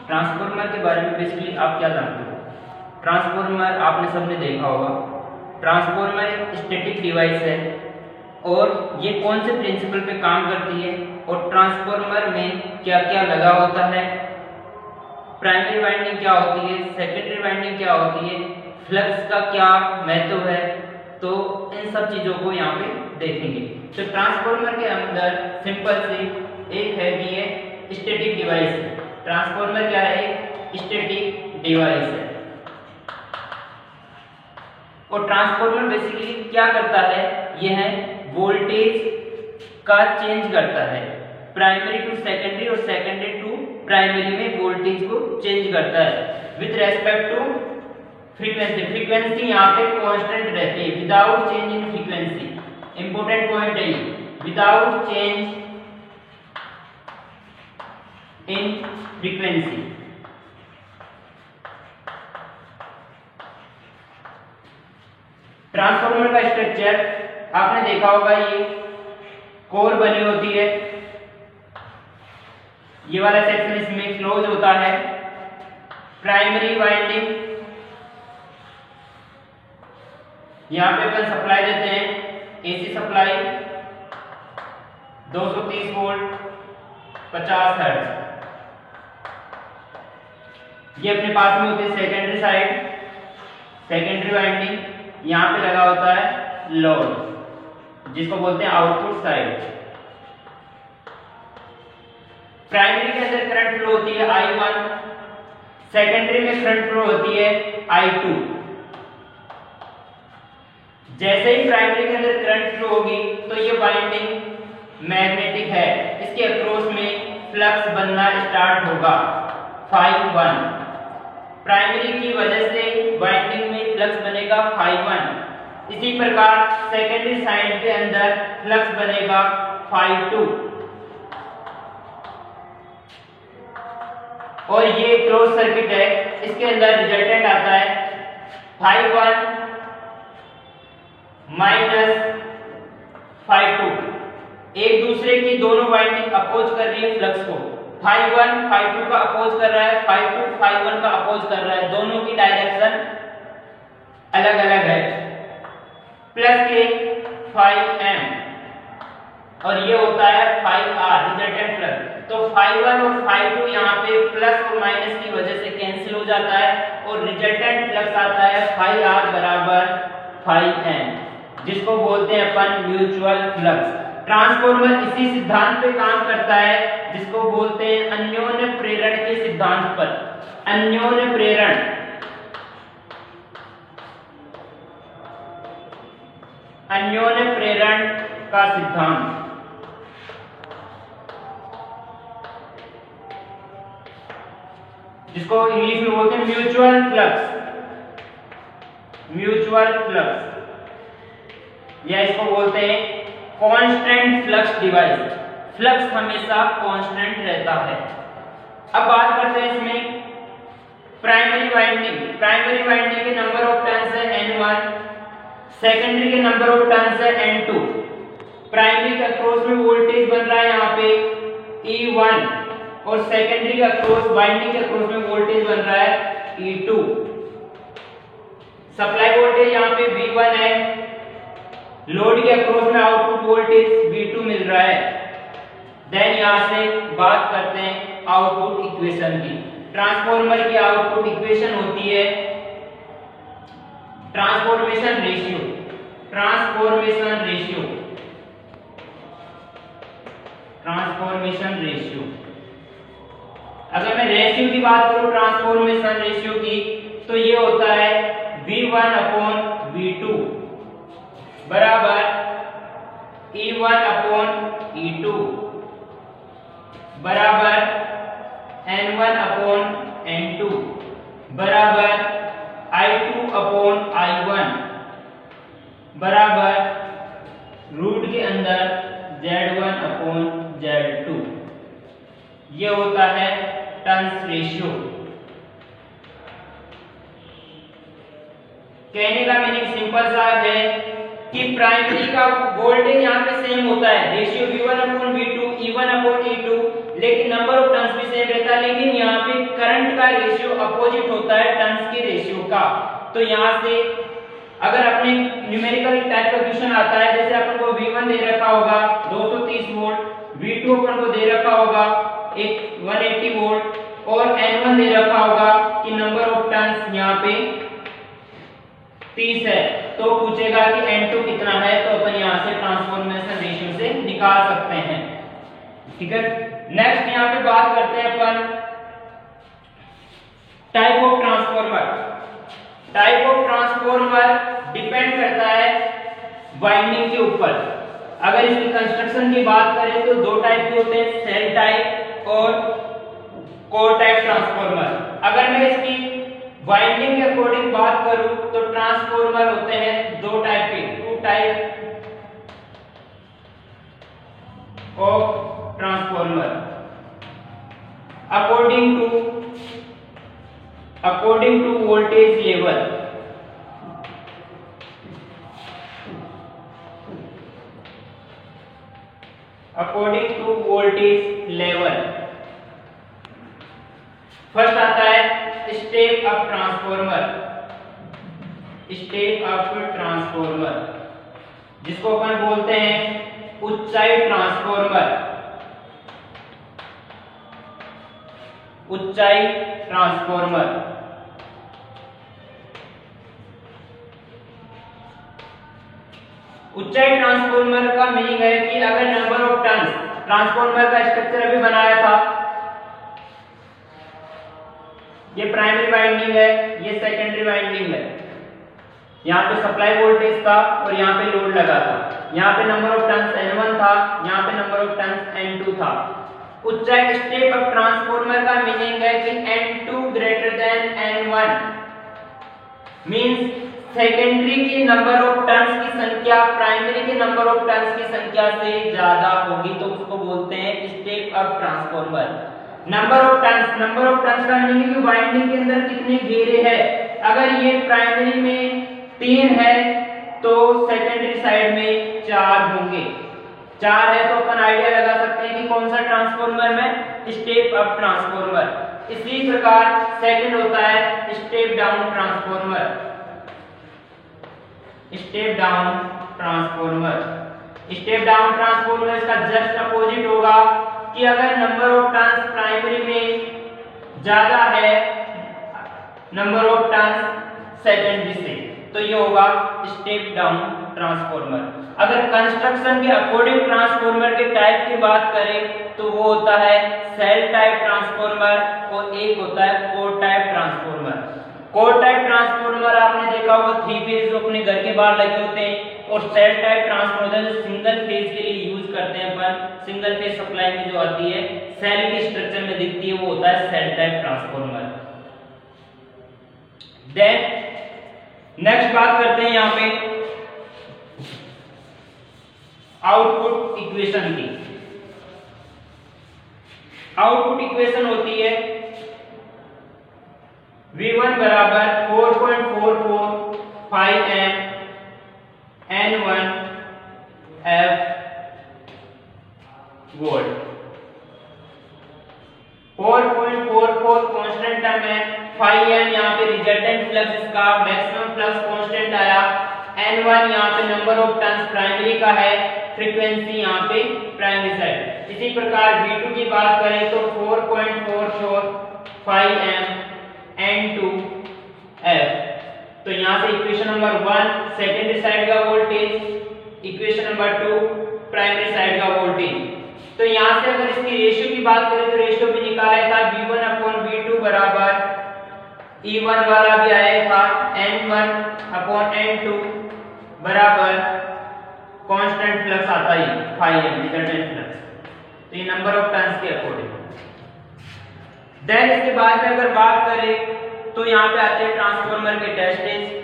Transformer के बारे में बेसिकली आप क्या जानते हो? ट्रांसफॉर्मर आपने सबने देखा होगा। ट्रांसफॉर्मर एक स्टैटिक डिवाइस है और ये कौन से प्रिंसिपल पे काम करती है और ट्रांसफॉर्मर में क्या क्या लगा होता है, प्राइमरी वाइंडिंग क्या होती है, सेकेंडरी वाइंडिंग क्या होती है, फ्लक्स का क्या महत्व है, तो इन सब चीजों को यहाँ पे देखेंगे। तो ट्रांसफॉर्मर के अंदर सिंपल सी एक है कि ये स्टैटिक डिवाइस है। ट्रांसफॉर्मर क्या है? स्टैटिक डिवाइस है। और ट्रांसफॉर्मर बेसिकली क्या करता है? यह वोल्टेज का चेंज करता है, प्राइमरी टू सेकेंडरी और सेकेंडरी टू प्राइमरी में वोल्टेज को चेंज करता है with respect to frequency. Frequency यहाँ पे कांस्टेंट रहती है, without change in frequency. Important point है ये, without change in frequency. Transformer का स्ट्रक्चर आपने देखा होगा, ये कोर बनी होती है, ये वाला सेक्शन इसमें क्लोज होता है। प्राइमरी वाइंडिंग, यहां पे अपन सप्लाई देते हैं, एसी सप्लाई 230 वोल्ट 50 हर्ट्ज। ये अपने पास में होती है सेकेंडरी साइड, सेकेंडरी वाइंडिंग, यहां पे लगा होता है लोड जिसको बोलते हैं आउटपुट साइड। प्राइमरी के अंदर करंट फ्लो होती है I1, सेकेंडरी में करंट फ्लो होती है I2। जैसे ही प्राइमरी के अंदर करंट फ्लो होगी तो ये वाइंडिंग मैग्नेटिक है, इसके अक्रॉस में फ्लक्स बनना स्टार्ट होगा Φ1। प्राइमरी की वजह से वाइंडिंग में फ्लक्स बनेगा Φ1। इसी प्रकार सेकेंडरी साइड के अंदर फ्लक्स बनेगा Φ2। और ये क्लोज सर्किट है, इसके अंदर रिजल्टेंट आता है Φ1 माइनस Φ2। एक दूसरे की दोनों वाइंडिंग अपोज कर रही है फ्लक्स को। Φ1 Φ2 का अपोज कर रहा है, Φ2 Φ1 का अपोज कर रहा है, दोनों की डायरेक्शन अलग अलग है। प्लस के Φm और ये होता है Φr रिजल्टेंट फ्लक्स। तो Φ1 और Φ2 यहाँ पे प्लस और माइनस की वजह से कैंसिल हो जाता है और रिजल्टेंट फ्लक्स आता है Φr बराबर Φm, जिसको बोलते हैं अपन म्यूचुअल फ्लक्स। ट्रांसफॉर्मर इसी सिद्धांत पे काम करता है जिसको बोलते हैं अन्योन्य प्रेरण के सिद्धांत पर। अन्योन्य प्रेरण, अन्योन्य प्रेरण का सिद्धांत। जिसको इंग्लिश में बोलते हैं म्यूचुअल फ्लक्स। म्यूचुअल फ्लक्स या इसको बोलते हैं कांस्टेंट फ्लक्स डिवाइस। फ्लक्स हमेशा कांस्टेंट रहता है। अब बात करते हैं इसमें प्राइमरी वाइंडिंग। प्राइमरी वाइंडिंग के नंबर ऑफ टर्न्स है N1, सेकेंडरी के नंबर ऑफ टर्न्स है N2। प्राइमरी के अक्रॉस में वोल्टेज बन रहा है यहाँ पे E1 और सेकेंडरी का क्रॉस वाइंडिंग के क्रॉस में वोल्टेज बन रहा है E2। सप्लाई वोल्टेज यहाँ पे V1 है, लोड के क्रॉस में आउटपुट वोल्टेज V2 मिल रहा है। देन यहां से बात करते हैं आउटपुट इक्वेशन की। ट्रांसफॉर्मर की आउटपुट इक्वेशन होती है transformation ratio. Transformation ratio, transformation ratio. अगर मैं रेशियो की बात करूं ट्रांसफॉर्मेशन रेशियो की, तो ये होता है V1/V2 बराबर E1/E2 बराबर N1/N2 बराबर I2/I1 बराबर रूट के अंदर Z1/Z2। ये होता है टर्न्स रेशियो। कहने का मीनिंग सिंपल सा है कि प्राइमरी का वोल्टेज यहाँ पे सेम होता है, रेशियो V1/V2 E1/E2, लेकिन नंबर ऑफ टर्न्स भी सेम रहता है, लेकिन यहाँ पे करंट का रेशियो अपोजिट होता है टर्न्स के रेशियो का। तो यहाँ से अगर अपने न्यूमेरिकल टाइप का क्वेश्चन आता है, जैसे अपन को V1 दे रखा होगा 230 वोल्ट, V2 अपन को दे रखा होगा 180 वोल्ट और N1 दे रखा होगा कि नंबर ऑफ टर्न्स यहाँ पे 30 है, तो पूछेगा कि N2 कितना है, तो अपन यहाँ से ट्रांसफॉर्मेशन रेशियो से निकाल सकते हैं। ठीक है, नेक्स्ट यहाँ पे बात करते हैं अपन type of transformer. Type of transformer depend करता है वाइंडिंग के ऊपर। अगर इसकी कंस्ट्रक्शन की बात करें तो दो टाइप के होते हैं, सेल टाइप और कोर टाइप ट्रांसफॉर्मर। अगर मैं इसकी वाइंडिंग के अकॉर्डिंग बात करूं तो ट्रांसफॉर्मर होते हैं दो टाइप के, two type of transformer according to voltage level. According to voltage level first आता है step up transformer. Step up transformer जिसको अपन बोलते हैं ऊंचाई ट्रांसफॉर्मर। ऊंचाई ट्रांसफॉर्मर ऊंचाई ट्रांसफॉर्मर का मीनिंग है कि अगर नंबर ऑफ टर्न्स, ट्रांसफॉर्मर का स्ट्रक्चर अभी बनाया था, ये प्राइमरी वाइंडिंग है, ये सेकेंडरी वाइंडिंग है, यहाँ पे सप्लाई वोल्टेज था और यहाँ पे लोड लगा था, यहाँ पे नंबर ऑफ टर्न्स N1 था, यहाँ पे नंबर ऑफ टर्न्स N2 था। ऊंचाई स्टेप अप ट्रांसफॉर्मर का मीनिंग है कि N2 greater than N1 means secondary की नंबर ऑफ टर्न्स की संख्या प्राइमरी के नंबर ऑफ टर्न्स की संख्या से ज्यादा होगी, तो उसको बोलते हैं step up transformer. Number of turns का मीनिंग है कि वाइंडिंग के अंदर कितने घेरे हैं। अगर ये प्राइमरी में 3 है तो सेकेंडरी साइड में 4 होंगे। 4 है तो अपन आइडिया लगा सकते हैं कि कौन सा ट्रांसफॉर्मर में स्टेप अप ट्रांसफॉर्मर। इसी प्रकार सेकंड होता है step down transformer. Step down transformer इसका जस्ट अपोजिट होगा कि अगर नंबर ऑफ टर्न्स प्राइमरी में ज्यादा है नंबर ऑफ टर्न्स सेकेंडरी से, तो ये होगा स्टेप डाउन ट्रांसफॉर्मर। अगर कंस्ट्रक्शन के अकॉर्डिंग ट्रांसफॉर्मर के टाइप की बात करें तो वो होता है सेल टाइप ट्रांसफॉर्मर और एक होता है core type transformer. Core type transformer आपने देखा होगा 3 फेज जो अपने घर के बाहर लगे होते हैं, और सेल टाइप ट्रांसफॉर्मर जो सिंगल फेज के लिए यूज करते हैं अपन, सिंगल फेज सप्लाई में जो आती है सेल की स्ट्रक्चर में दिखती है, वो होता है cell type transformer. Then next बात करते हैं यहाँ पे आउटपुट इक्वेशन की। आउटपुट इक्वेशन होती है V1 बराबर 4.445 M N1 F volt. 4.44 constant term है, 5M यहाँ पे रिजल्टेंट फ्लक्स इसका, मैक्सिमम फ्लक्स कांस्टेंट आया, N1 यहाँ पे नंबर ऑफ टर्न्स प्राइमरी का है, फ्रीक्वेंसी यहाँ पे प्राइमरी साइड। इसी प्रकार V2 की बात करें तो 4.445 M N2 F। तो यहाँ से इक्वेशन नंबर 1 सेकेंडरी साइड का voltage, equation number 2 primary side का वोल्टेज। तो यहाँ से अगर इसकी रेशियो की बात करें तो रेशियो भी निकाला था V1/V2 बराबर E1 वाला भी आया था N1/N2 बराबर कांस्टेंट फ्लक्स आता ही 5M रिजल्टेंट फ्लक्स। तो ये नंबर ऑफ टर्न्स के अकॉर्डिंग। देन इसके बाद में अगर बात करें तो यहाँ पे आते हैं ट्रांसफॉर्मर के टेस्टेज।